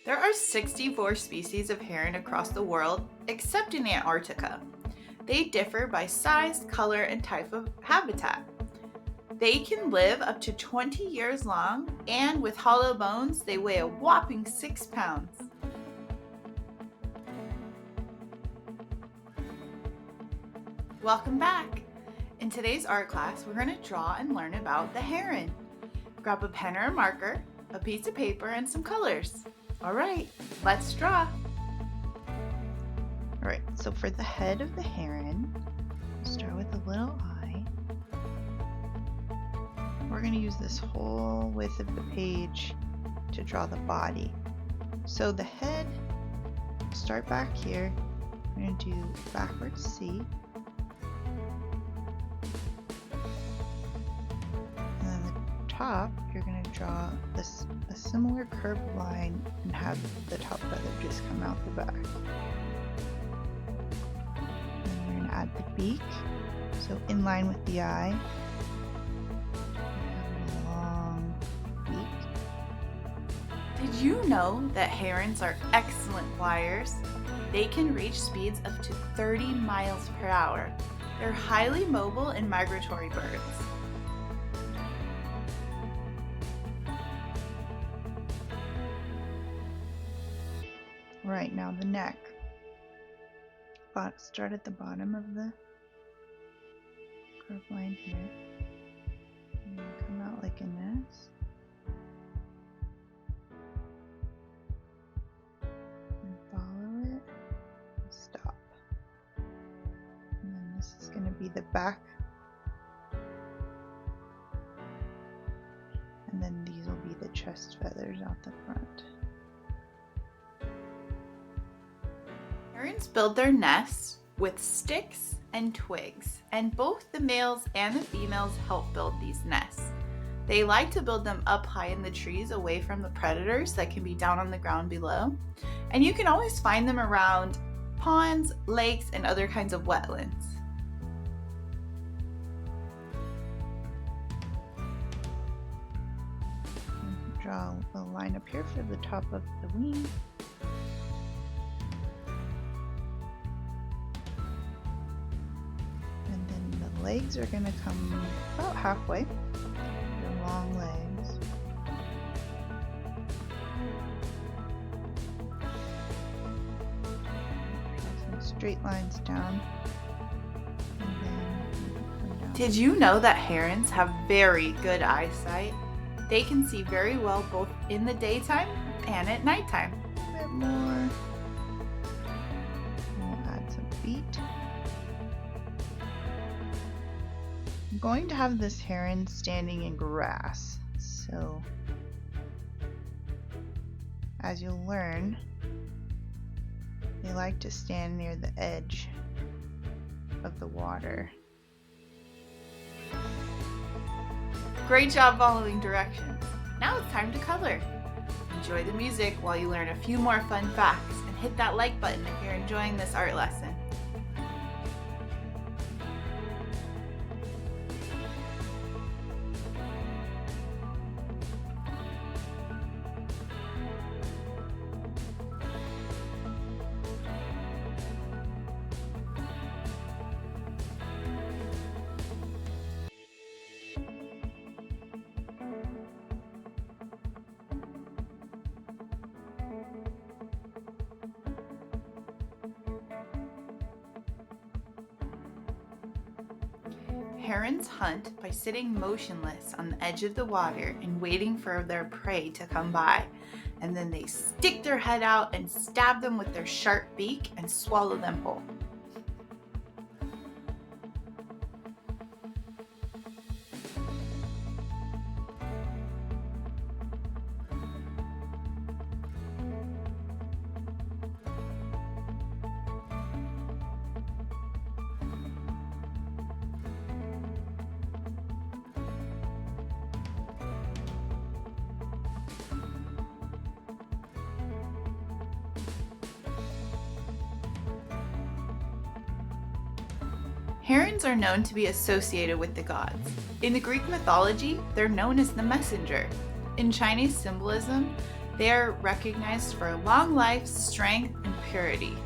There are 64 species of heron across the world, except in Antarctica. They differ by size, color, and type of habitat. They can live up to 20 years long, and with hollow bones, they weigh a whopping 6 pounds. Welcome back! In today's art class, we're going to draw and learn about the heron. Grab a pen or a marker, a piece of paper, and some colors. All right, let's draw. All right, so for the head of the heron, we'll start with a little eye. We're going to use this whole width of the page to draw the body. So the head, start back here. We're going to do backwards C. And then the top, you're going to draw a similar curved line and have the top feather just come out the back. And you're going to add the beak, so in line with the eye. A long beak. Did you know that herons are excellent flyers? They can reach speeds up to 30 miles per hour. They're highly mobile and migratory birds. Right, now the neck. Start at the bottom of the curved line here. And come out like an S. And follow it. And stop. And then this is going to be the back. And then these will be the chest feathers out the front. Herons build their nests with sticks and twigs, and both the males and the females help build these nests. They like to build them up high in the trees away from the predators that can be down on the ground below, and you can always find them around ponds, lakes, and other kinds of wetlands. Draw a line up here for the top of the wing. And then the legs are going to come about halfway. The long legs. Draw some straight lines down. And then come down. Did you know that herons have very good eyesight? They can see very well both in the daytime and at nighttime. A bit more. We'll add some feet. I'm going to have this heron standing in grass. So, as you'll learn, they like to stand near the edge of the water. Great job following directions. Now it's time to color. Enjoy the music while you learn a few more fun facts, and hit that like button if you're enjoying this art lesson. Herons hunt by sitting motionless on the edge of the water and waiting for their prey to come by. And then they stick their head out and stab them with their sharp beak and swallow them whole. Herons are known to be associated with the gods. In the Greek mythology, they're known as the messenger. In Chinese symbolism, They are recognized for long life, strength, and purity.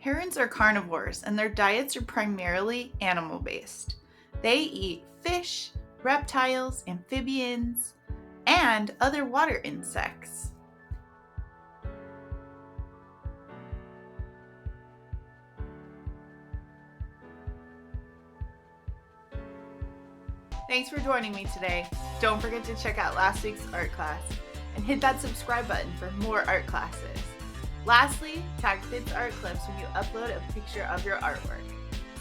Herons are carnivores, and their diets are primarily animal-based. They eat fish, reptiles, amphibians, and other water insects. Thanks for joining me today. Don't forget to check out last week's art class and hit that subscribe button for more art classes. Lastly, tag Fitz Art Clips when you upload a picture of your artwork.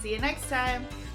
See you next time!